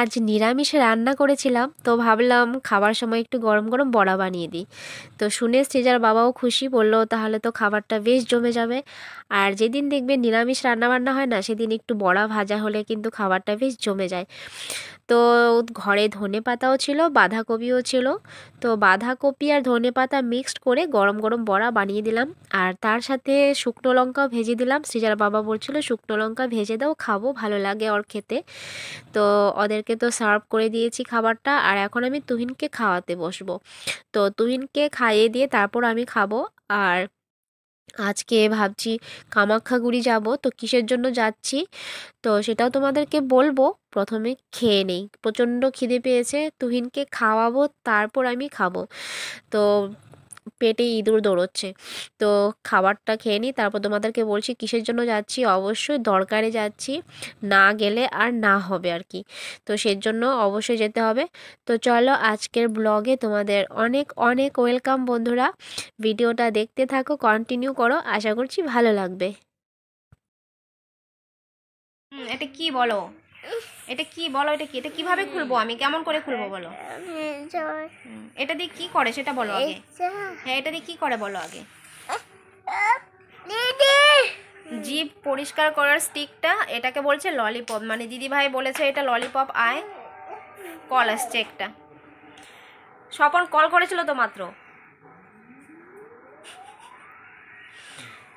আজ নিরামিষে রান্না করেছিলাম, তো ভাবলাম খাবার সময় একটু গরম গরম বড়া বানিয়ে দিই। তো শুনে সৃজার বাবাও খুশি, বললো তাহলে তো খাবারটা বেশ জমে যাবে। আর যেদিন দেখবে নিরামিষ রান্না বান্না হয় না, সেদিন একটু বড়া ভাজা হলে কিন্তু খাবারটা বেশ জমে যায়। তো ঘরে ধনেপাতাও ছিল, বাঁধাকপিও ছিল। তো বাঁধাকপি আর ধনেপাতা মিক্সড করে গরম গরম বড়া বানিয়ে দিলাম। আর তার সাথে শুকনো লঙ্কাও ভেজে দিলাম। সৃজার বাবা বলছিল শুকনো লঙ্কা ভেজে দাও, খাবো, ভালো লাগে ওর খেতে। তো ওদেরকে তো সার্ভ করে দিয়েছি খাবারটা, আর এখন আমি তুহিনকে খাওয়াতে বসবো। তো তুহিনকে খাইয়ে দিয়ে তারপর আমি খাবো। আর আজকে ভাবছি কামাখ্যাগুড়ি যাব, তো কিসের জন্য যাচ্ছি তো সেটাও তোমাদেরকে বলবো। প্রথমে খেয়ে নেই, প্রচণ্ড খিদে পেয়েছে, তুহিনকে খাওয়াবো তারপর আমি খাবো। তো পেটে ইঁদুর দৌড়চ্ছে। তো খাবারটা খেয়ে নিই, তারপর তোমাদেরকে বলছি কিসের জন্য যাচ্ছি। অবশ্যই দরকারে যাচ্ছি, না গেলে আর না হবে আর কি। তো সেজন্য অবশ্যই যেতে হবে। তো চলো আজকের ব্লগে তোমাদের অনেক অনেক ওয়েলকাম বন্ধুরা। ভিডিওটা দেখতে থাকো, কন্টিনিউ করো, আশা করছি ভালো লাগবে। এটা কি বলো, এটা কি বলো, এটা কি, এটা কিভাবে খুলবো, আমি কেমন করে খুলবো বলো। এটা দিয়ে কি করে সেটা বলো আগে। হ্যাঁ, এটা দিয়ে কি করে বলো আগে। জিভ পরিষ্কার করার স্টিকটা, এটাকে বলছে ললিপপ। মানে দিদি ভাই বলেছে এটা ললিপপ। আয়, কল আসছে একটা। স্বপন কল করেছিল তো মাত্র।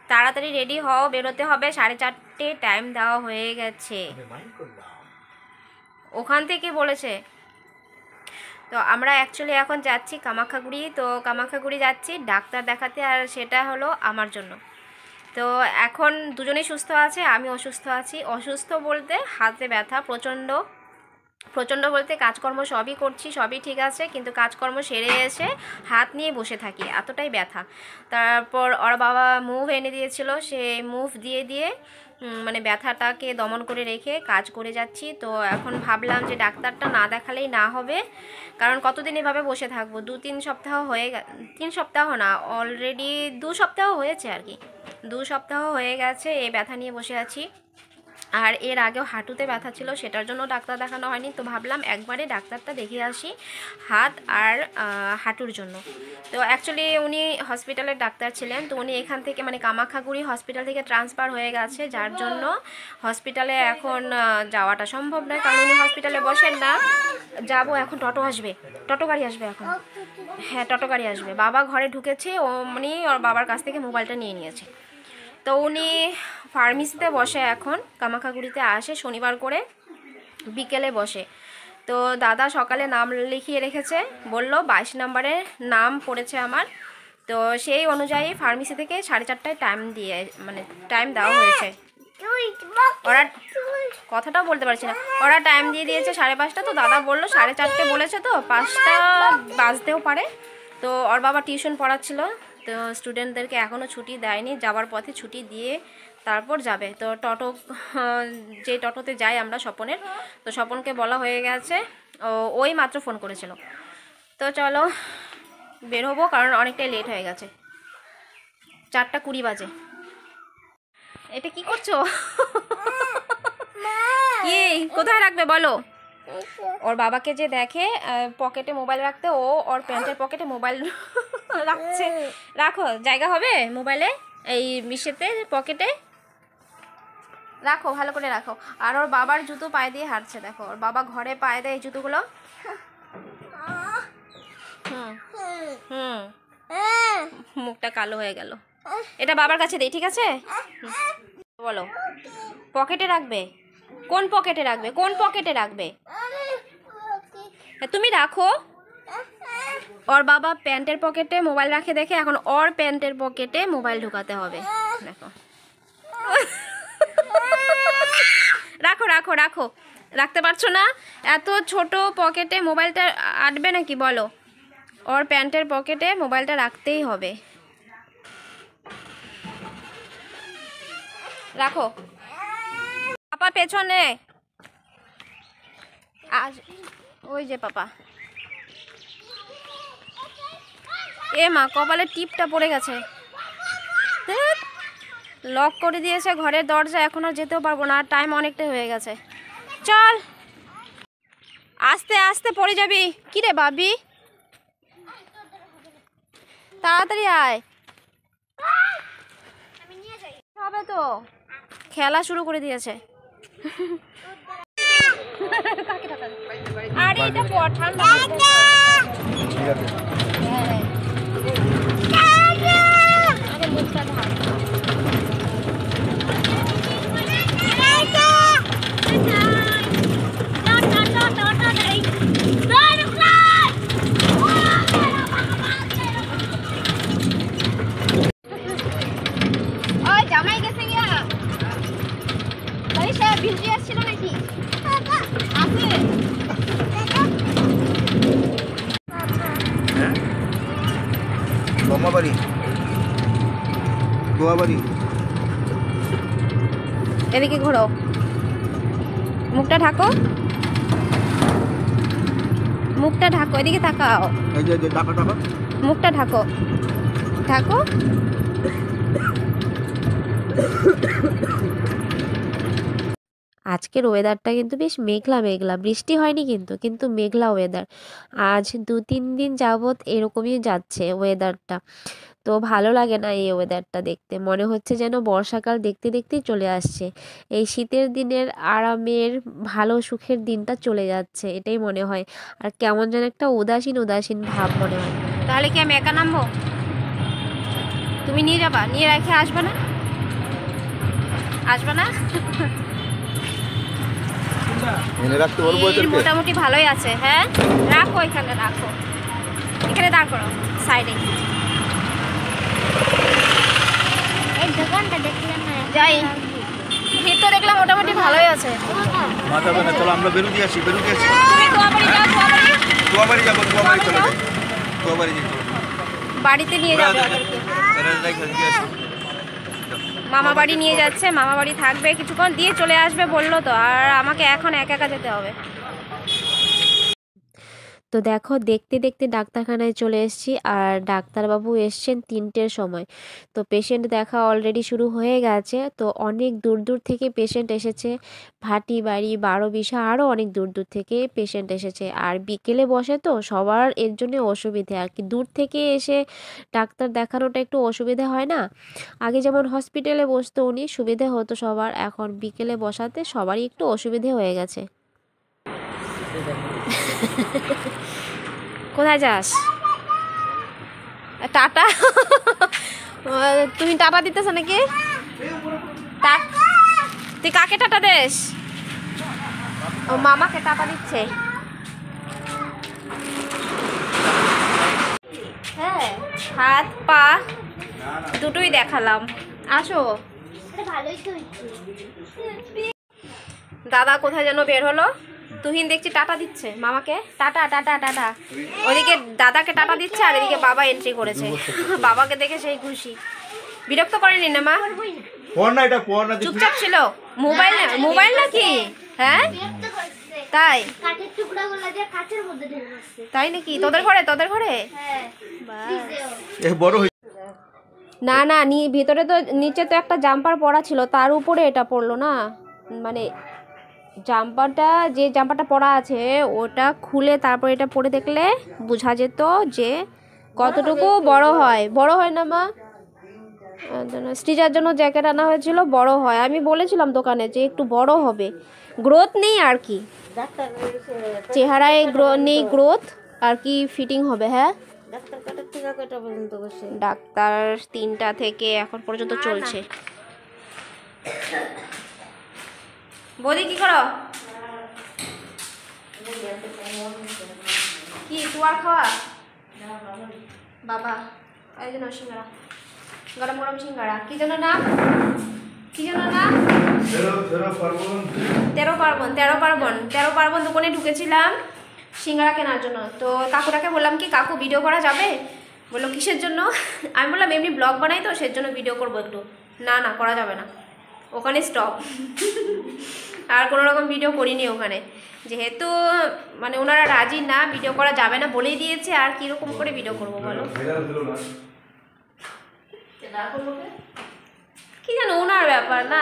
তাড়াতাড়ি রেডি হও, বেরোতে হবে, 4:30 টাইম দেওয়া হয়ে গেছে, ওখান থেকে বলেছে। তো আমরা অ্যাকচুয়ালি এখন যাচ্ছি কামাখ্যাগুড়ি। তো কামাখ্যাগুড়ি যাচ্ছি ডাক্তার দেখাতে, আর সেটা হলো আমার জন্য। তো এখন দুজনেই সুস্থ আছে, আমি অসুস্থ আছি। অসুস্থ বলতে হাতে ব্যথা প্রচণ্ড, প্রচণ্ড বলতে কাজকর্ম সবই করছি, সবই ঠিক আছে, কিন্তু কাজকর্ম সেরে এসে হাত নিয়ে বসে থাকি, এতটাই ব্যথা। তারপর ওর বাবা মুভ এনে দিয়েছিল, সে মুভ দিয়ে দিয়ে মানে ব্যথাটাকে দমন করে রেখে কাজ করে যাচ্ছি। তো এখন ভাবলাম যে ডাক্তারটা না দেখালেই না হবে, কারণ কতদিন এভাবে বসে থাকবো। 2-3 সপ্তাহ হয়ে 3 সপ্তাহ না, অলরেডি 2 সপ্তাহ হয়েছে আর কি। 2 সপ্তাহ হয়ে গেছে এই ব্যথা নিয়ে বসে আছি। আর এর আগেও হাঁটুতে ব্যথা ছিল, সেটার জন্য ডাক্তার দেখানো হয়নি। তো ভাবলাম একবারে ডাক্তারটা দেখিয়ে আসি হাত আর হাঁটুর জন্য। তো অ্যাকচুয়ালি উনি হসপিটালের ডাক্তার ছিলেন, তো উনি এখান থেকে মানে কামাখ্যাগুড়ি হসপিটাল থেকে ট্রান্সফার হয়ে গেছে, যার জন্য হসপিটালে এখন যাওয়াটা সম্ভব নয়, কারণ উনি হসপিটালে বসেন না। যাব এখন, টোটো আসবে, টোটো গাড়ি আসবে এখন। হ্যাঁ, টোটো গাড়ি আসবে। বাবা ঘরে ঢুকেছে, উনি ওর বাবার কাছ থেকে মোবাইলটা নিয়ে নিয়েছে। তো উনি ফার্মেসিতে বসে এখন, কামাখ্যাগুড়িতে আসে শনিবার করে, বিকেলে বসে। তো দাদা সকালে নাম লিখিয়ে রেখেছে, বলল 22 নম্বরে নাম পড়েছে আমার। তো সেই অনুযায়ী ফার্মেসি থেকে 4:30টায় টাইম দিয়ে মানে টাইম দেওয়া হয়েছে। ওরা কথাটাও বলতে পারছি না, ওরা টাইম দিয়ে দিয়েছে 5:30। তো দাদা বললো 4:30 বলেছে, তো 5টা বাজতেও পারে। তো ওর বাবা টিউশন পড়াচ্ছিল, তো স্টুডেন্টদেরকে এখনও ছুটি দেয়নি, যাওয়ার পথে ছুটি দিয়ে তারপর যাবে। তো টোটো, যে টোটোতে যাই আমরা স্বপনের, তো স্বপনকে বলা হয়ে গেছে, ওই মাত্র ফোন করেছিল। তো চলো বের হবো, কারণ অনেকটাই লেট হয়ে গেছে, 4:20 বাজে। এটা কি করছো? কি কোথায় রাখবে বলো। ওর বাবাকে যে দেখে পকেটে মোবাইল রাখতে, ও ওর প্যান্টের পকেটে মোবাইল রাখছে। রাখো, জায়গা হবে মোবাইলে, এই মিশেতে পকেটে রাখো, ভালো করে রাখো। আর ওর বাবার জুতো পায়ে দিয়ে হাঁটছে, দেখো ওর বাবা ঘরে পায়ে দেয় এই জুতোগুলো। হুম হুম, মুখটা কালো হয়ে গেল। এটা বাবার কাছে দেই, ঠিক আছে? বলো, পকেটে রাখবে? কোন পকেটে রাখবে, কোন পকেটে রাখবে? তুমি রাখো। ওর বাবা প্যান্টের পকেটে মোবাইল রাখে দেখে এখন ওর প্যান্টের পকেটে মোবাইল ঢুকাতে হবে, দেখো। রাখো রাখো রাখো, রাখতে পারছো না? এত ছোট পকেটে মোবাইলটা আটবে নাকি বলো? ওর প্যান্টের পকেটে মোবাইলটা রাখতেই হবে। রাখো। পাপা পেছনে, আজ ওই যে পাপা। এ মা, কপালে টিপটা পড়ে গেছে। লক করে দিয়েছে ঘরের দরজা, এখন আর যেতেও পারবো না, টাইম অনেকটাই হয়ে গেছে। চল। আস্তে আস্তে পড়ে যাবি। কি রে বাবি, তাড়াতাড়ি আয়, হবে তো, খেলা শুরু করে দিয়েছে। আরে এটা ঠান্ডা জামাই গেছে গিয়া সে ভিজে আসছিল নাকি আছে বাড়ি গোয়াবাড়ি। এদিকে ঘোরো, মুখটা ঢাকো, মুখটা ঢাকো, এদিকে তাকাও, এই যে টাকা টাকা মুখটা ঢাকো, ঢাকো। আজকের ওয়েদারটা কিন্তু বেশ মেঘলা মেঘলা, বৃষ্টি হয়নি কিন্তু কিন্তু মেঘলা ওয়েদার। আজ 2-3 দিন যাবৎ এরকমই যাচ্ছে ওয়েদারটা। তো ভালো লাগে না এই ওয়েদারটা দেখতে, মনে হচ্ছে যেন বর্ষাকাল দেখতে দেখতেই চলে আসছে। এই শীতের দিনের আরামের ভালো সুখের দিনটা চলে যাচ্ছে এটাই মনে হয়। আর কেমন যেন একটা উদাসীন উদাসীন ভাব মনে হয়। তাহলে কি আমি একা নামবো? তুমি নিয়ে যাবা, নিয়ে রেখে আসবে না? আসবে না? মোটামুটি ভালোই আছে। হ্যাঁ রাখো, এখানে রাখো, এখানে দাঁড় করো সাইডে। যাই ভিতর দেখলাম মোটামুটি ভালোই আছে। চলো আমরা বেরু দিয়ে আসি, বেরু দিয়ে আসি। তুমি দোয়াবাড়ি যাও, দোয়াবাড়ি যাবো, দোয়াবাড়ি চলে যাই, দোয়াবাড়ি যাই, বাড়িতে নিয়ে যাবে ওদেরকে। মামা বাড়ি নিয়ে যাচ্ছে, মামা বাড়ি থাকবে কিছুক্ষণ, দিয়ে চলে আসবে বললো তো। আর আমাকে এখন একা একা যেতে হবে। তো দেখো দেখতে দেখতে ডাক্তারখানায় চলে এসেছি। আর ডাক্তারবাবু এসছেন 3টের সময়। তো পেশেন্ট দেখা অলরেডি শুরু হয়ে গেছে। তো অনেক দূর দূর থেকে পেশেন্ট এসেছে, ভাটিবাড়ি, বারোবিশা, আরও অনেক দূর দূর থেকে পেশেন্ট এসেছে। আর বিকেলে বসে তো সবার এর জন্য অসুবিধে আর কি, দূর থেকে এসে ডাক্তার দেখানোটা একটু অসুবিধা হয় না? আগে যেমন হসপিটালে বসতো উনি, সুবিধে হতো সবার, এখন বিকেলে বসাতে সবারই একটু অসুবিধে হয়ে গেছে। কোথায় যাস? টাটা? তুমি টাটা দিতেছ নাকি? তুই কাকে টাটা দেস? ও মামাকে টাটা দিচ্ছে। হ্যাঁ হাত পা দুটোই দেখালাম। আসো। দাদা কোথায় যেন বের হলো, তুহিন দেখছি টাটা দিচ্ছে মামাকে, টাটা টাটা টাটা। ওদিকে দাদাকে টাটা দিচ্ছে আর এদিকে বাবা এন্ট্রি করেছে। বাবাকে দেখে সেই খুশি। বিরক্ত করেনি না মা? চুপচাপ ছিল। মোবাইল মোবাইল নাকি? হ্যাঁ তাই, তাই নাকি? তোদের ঘরে, তোদের ঘরে? না না, ভিতরে তো নিচে তো একটা জাম্পার পরা ছিল, তার উপরে এটা পড়লো না। মানে জাম্পারটা, যে জাম্পারটা পরা আছে ওটা খুলে তারপর এটা পরে দেখলে বোঝা যেত যে কতটুকু বড় হয়। বড় হয় না মা? স্টিচার জন্য জ্যাকেট আনা হয়েছিল, বড় হয়। আমি বলেছিলাম দোকানে যে একটু বড় হবে, গ্রোথ নেই আর কি, চেহারায় নেই গ্রোথ আর কি, ফিটিং হবে। হ্যাঁ ডাক্তার 3টা থেকে এখন পর্যন্ত চলছে। বৌদি কি করো? কি তুয়ার খাওয়া? বাবা এই জন্য সিঙ্গারা, গরম গরম সিঙ্গারা। কি যেন নাম, কি যেন নাম? 13 পার্বণ দোকানে ঢুকেছিলাম সিঙ্গারা কেনার জন্য। তো কাকুটাকে বললাম কি কাকু ভিডিও করা যাবে? বললো কিসের জন্য? আমি বললাম এমনি ব্লগ বানাই তো সেই জন্য ভিডিও করবো একটু। না না করা যাবে না, ওখানে স্টপ। আর কোনো রকম ভিডিও করিনি ওখানে, যেহেতু মানে ওনারা রাজি না, ভিডিও করা যাবে না বলেই দিয়েছে। আর কীরকম করে ভিডিও করবো বলো? কি জানো ওনার ব্যাপার না,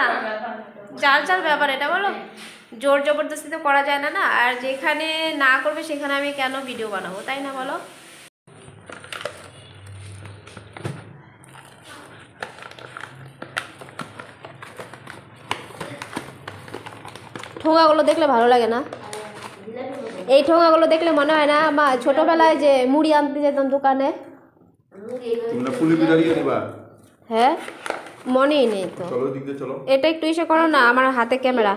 যার যার ব্যাপার এটা বলো। জোর জবরদস্তি তো করা যায় না না, আর যেখানে না করবে সেখানে আমি কেন ভিডিও বানাবো, তাই না বলো? ঠোঙাগুলো দেখলে ভালো লাগে না? এই ঠোঙাগুলো দেখলে মনে হয় না মা ছোটবেলায় যে মুড়ি আনতে যেতাম দোকানে? তোমরা পুলিপি দাঁড়িয়ে দিবা। হ্যাঁ, মনেই নেই তো। চলো দিক দিয়ে চলো। এটা একটু ইসে করো না, আমার হাতে ক্যামেরা।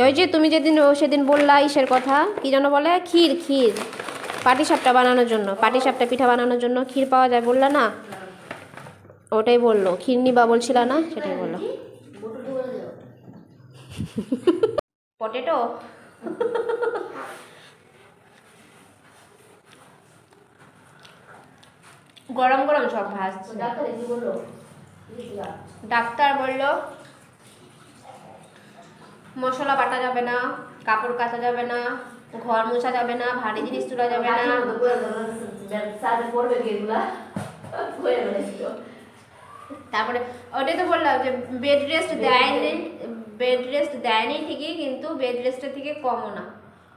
ওই যে তুমি যেদিন সেদিন বললা ইসের কথা, কি যেন বলে, ক্ষীর, ক্ষীর পাটিসাপটা বানানোর জন্য, পাটিসাপটা পিঠা বানানোর জন্য ক্ষীর পাওয়া যায় বললা না, ওটাই বললো। ক্ষীর নিবা বলছিল না, সেটাই বললো। পটেটো গরম গরম সব ভাজছে। ডাক্তার বলল মশলা বাটা যাবে না, কাপড় কাচা যাবে না, ঘর মোছা যাবে না, ভারী জিনিস তোলা যাবে না। তারপরে ওটাই তো বললাম যে বেড রেস্ট দেয়নি, বেড রেস্ট দেয়নি ঠিকই, কিন্তু বেড রেস্টের থেকে কমও না।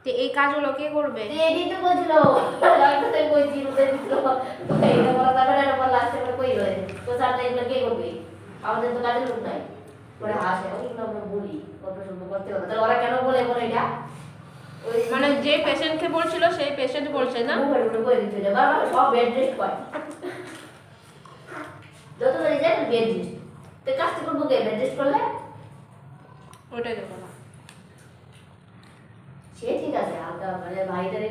তো এই কাজগুলো কে করবে? আমাদের তো কাজের লোক নাই, ওরা হাসে, আমরা বলি গল্প সল্প করতে হবে, তাহলে ওরা কেন বলে বলে এটা? মানে যে পেশেন্টকে বলছিল সেই পেশেন্ট বলছে না, সব বেড রেস্ট করে, যত বেড়ে যায় বেড রেস্ট। তো কাজটা করবো কে বেড রেস্ট করলে? ওটাই দেখো। সে ঠিক আছে, হালকা মানে ভাইটারে।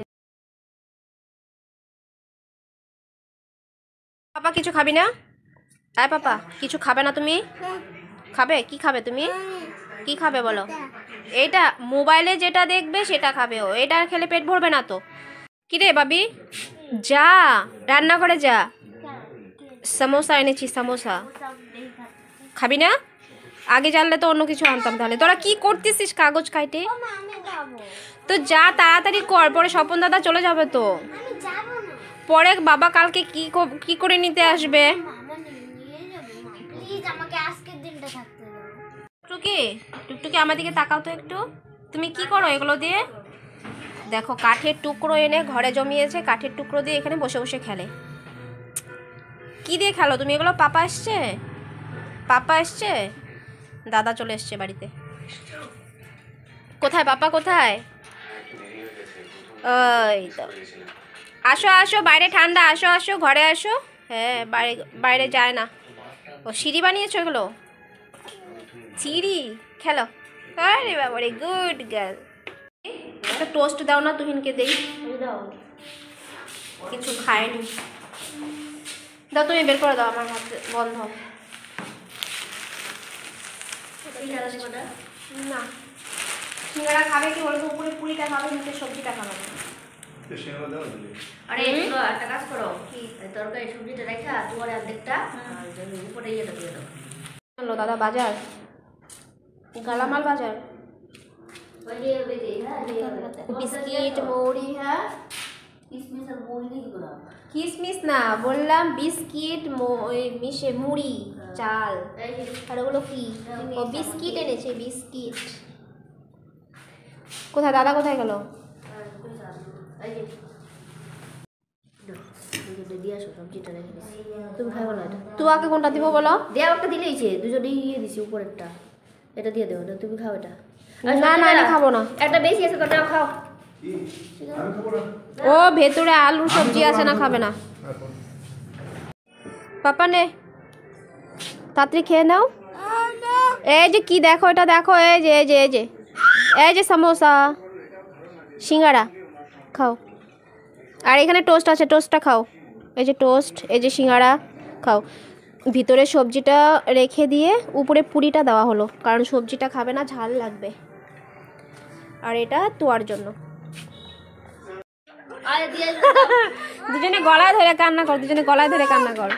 পাপা কিছু খাবি না? আয় পাপা, কিছু খাবে না তুমি? খাবে? কি খাবে তুমি? কি খাবে বলো? এইটা মোবাইলে যেটা দেখবে সেটা খাবে ও, এটা খেলে পেট ভরবে না তো। কি রে বাবি, যা রান্না করে যা, সমোসা এনেছি, সমোসা খাবি না? আগে জানলে তো অন্য কিছু আনতাম। তাহলে তোরা কি করতেছিস কাগজ কাইটে? তো যা তাড়াতাড়ি কর, পরে স্বপন দাদা চলে যাবে তো। পরে বাবা কালকে কি করে নিতে আসবে? টুকি, টুকটুকি আমার দিকে তাকাও তো একটু। তুমি কি করো এগুলো দিয়ে? দেখো কাঠের টুকরো এনে ঘরে জমিয়েছে, কাঠের টুকরো দিয়ে এখানে বসে বসে খেলে। কি দিয়ে খেলো তুমি এগুলো? পাপা এসছে, পাপা এসছে, দাদা চলে এসছে বাড়িতে। কোথায় পাপা, কোথায়? ওই তো, আসো আসো, বাইরে ঠান্ডা, আসো আসো, ঘরে আসো। হ্যাঁ, বাইরে বাইরে যায় না। ও সিঁড়ি বানিয়েছো এগুলো? সিঁড়ি খেলো। আরে বাবা রে, গুড গার্ল। একটা টোস্ট দাও না, তুহিনকে দেই। কিছু খায়নি, দাও তুমি বের করে দাও, আমার হাত বন্ধ। না, সিঙ্গারা খাবে কি বলতো? উপরে পুরিটা খাবে, নিচে সবজিটা খাবে না। আরে এগুলো একটা কাজ করো, কি তরকারি সবজিটা রেখা তোমার অর্ধেকটা আর উপরে ইয়েটা দিয়ে দাও। হ্যালো দাদা, বাজার গালামাল বাজার, ওই যে হ্যাঁ বিস্কিট মৌরি। হ্যাঁ, কিসমিস আর মুড়ি দিয়ে দিলাম। কিসমিস না, বললাম বিস্কিট, মিশে মুড়ি, চাল। আর ওগুলো কি? ও বিস্কিট এনেছে, বিস্কিট। কোথায় দাদা, কোথায় গেল? দিয়ে আসো সবজিটা রেখে দিচ্ছি, তুমি খাবো না এটা? তুই আগে কোনটা দিব বলো? দেওয়া একটা দিলেইছে, দুজনেই দিয়ে দিছি উপরেরটা, এটা দিয়ে দেবো না, তুমি খাও এটা। না না, আমি খাবো না। একটা বেশি আছে, কটা খাও। ও ভেতরে আলু সবজি আছে না, খাবে না। পাপা নে, তাড়াতাড়ি খেয়ে নাও। এই যে কি দেখো, এটা দেখো, এই যে এই যে এই যে এই যে সমোসা, সিঙ্গারা খাও। আর এখানে টোস্ট আছে, টোস্টটা খাও। এই যে টোস্ট, এই যে সিঙ্গারা খাও। ভিতরে সবজিটা রেখে দিয়ে উপরে পুরিটা দেওয়া হলো, কারণ সবজিটা খাবে না, ঝাল লাগবে। আর এটা তোয়ার জন্য। দুজনে গলায় ধরে কান্না কর, দুজনে গলায় ধরে কান্না কর।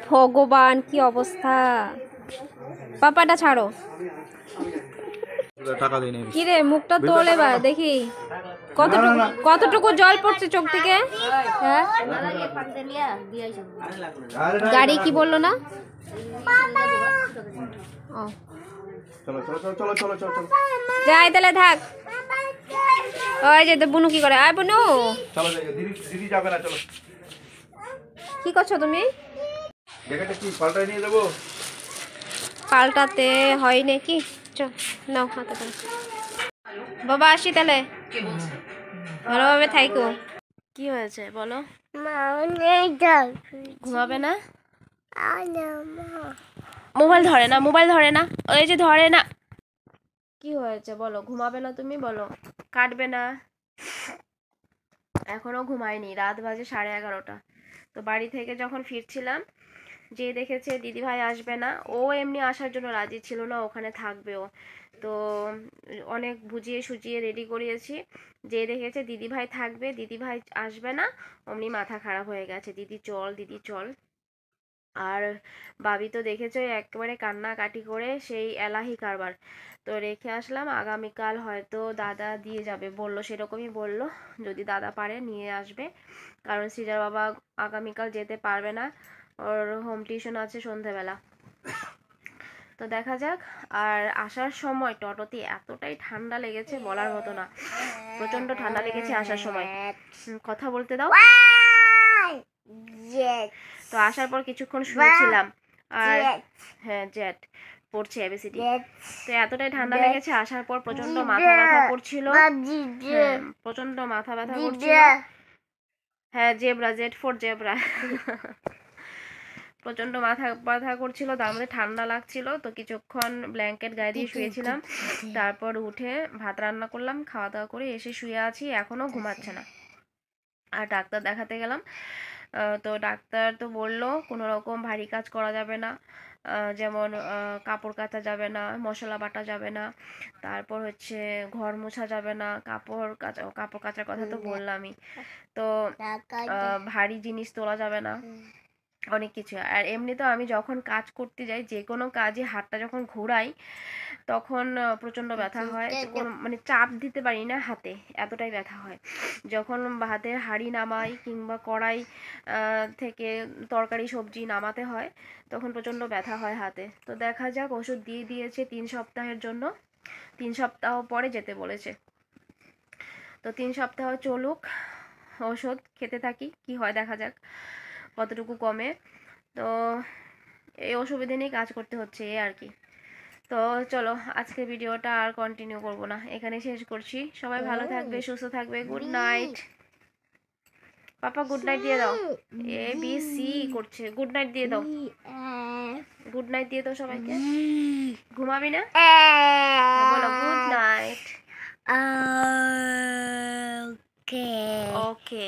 ভগবান কি অবস্থা! পাপাটা ছাড়ো। টাকা দেই না। কি রে, মুখটা তোল এবার দেখি কতটুকু কতটুকু জল পড়ছে চোখ থেকে। হ্যাঁ, গাড়ি কি বললো না? ও চলো চলো চলো চলো চলো চলো চলো যাই তাহলে থাক। ওই যে তো বুনু কি করে, আয় বুনু চলো যাই, দিদি দিদি যাবে না, চলো। কি করছো তুমি? জ্যাকেটটা কি পাল্টায় নিয়ে যাবো? পাল্টাতে হয় নাকি? চল নাও হাতে করে। বাবা আসি তাহলে, ভালোভাবে থাইকো। কি হয়েছে বলো? ঘুমাবে না? মোবাইল ধরে না, মোবাইল ধরে না, ওই যে ধরে না। কি হয়েছে বলো? ঘুমাবে না তুমি, বলো। কাটবে না? এখনো ঘুমায়নি, রাত বাজে 11:30। তো বাড়ি থেকে যখন ফিরছিলাম, যে দেখেছে দিদিভাই আসবে না, ও এমনি আসার জন্য রাজি ছিল না, ওখানে থাকবেও। তো অনেক বুঝিয়ে সুজিয়ে রেডি করিয়েছি, যে দেখেছে দিদিভাই থাকবে, দিদিভাই আসবে না, অমনি মাথা খারাপ হয়ে গেছে, দিদি চল দিদি চল। আর ভাবি তো দেখেছো একেবারে কান্নাকাটি করে সেই এলাহি কারবার। তো রেখে আসলাম, আগামীকাল হয়তো দাদা দিয়ে যাবে বললো, সেরকমই বললো, যদি দাদা পারে নিয়ে আসবে। কারণ সৃজার বাবা আগামীকাল যেতে পারবে না, ওর হোম টিউশন আছে সন্ধেবেলা। তো দেখা যাক। আর আসার সময় টোটোতে এতটাই ঠান্ডা লেগেছে বলার মতো না, প্রচন্ড ঠান্ডা লেগেছে আসার সময়। কথা বলতে দাও। তো আসার পর কিছুক্ষণ শুয়েছিলাম, আর হ্যাঁ জেট পড়ছে এবিসিডি। তো এতটাই ঠান্ডা লেগেছে, আসার পর প্রচন্ড মাথা ব্যথা করছিল, হ্যাঁ প্রচন্ড মাথা ব্যথা করছিল। হ্যাঁ জেব্রা, জেড ফর জেব্রা। প্রচন্ড মাথা ব্যথা করছিল, তার মধ্যে ঠান্ডা লাগছিল। তো কিছুক্ষণ ব্ল্যাঙ্কেট গায়ে দিয়ে শুয়েছিলাম, তারপর উঠে ভাত রান্না করলাম, খাওয়া দাওয়া করে এসে শুয়ে আছি, এখনো ঘুমাচ্ছে না। আর ডাক্তার দেখাতে গেলাম, তো ডাক্তার তো বললো কোনো রকম ভারী কাজ করা যাবে না, যেমন কাপড় কাচা যাবে না, মশলা বাটা যাবে না, তারপর হচ্ছে ঘর মোছা যাবে না, কাপড় কাচার কথা তো বললামই। তো ভারী জিনিস তোলা যাবে না, অনেক কিছু। আর এমনিতেও আমি যখন কাজ করতে যাই, যে কোনো কাজে হাতটা যখন ঘোরাই, তখন প্রচণ্ড ব্যথা হয়, কোনো মানে চাপ দিতে পারি না হাতে, এতটাই ব্যথা হয়। যখন হাতের হাঁড়ি নামাই কিংবা কড়াই থেকে তরকারি সবজি নামাতে হয়, তখন প্রচণ্ড ব্যথা হয় হাতে। তো দেখা যাক, ওষুধ দিয়ে দিয়েছে 3 সপ্তাহের জন্য, 3 সপ্তাহ পরে যেতে বলেছে। তো 3 সপ্তাহ চলুক, ওষুধ খেতে থাকি, কি হয় দেখা যাক কতটুকু কমে। তো এই অসুবিধা নিয়ে কাজ করতে হচ্ছে, এই আর কি। তো চলো, আজকে ভিডিওটা আর কন্টিনিউ করব না, এখানে শেষ করছি। সবাই ভালো থাকবে, সুস্থ থাকবে। Good night. পাপা গুড নাইট দিয়ে দাও। এ বি সি করছে, গুড নাইট দিয়ে দাও, গুড নাইট দিয়ে দাও সবাইকে। ঘুমাবি না? বলো গুড নাইট। ওকে।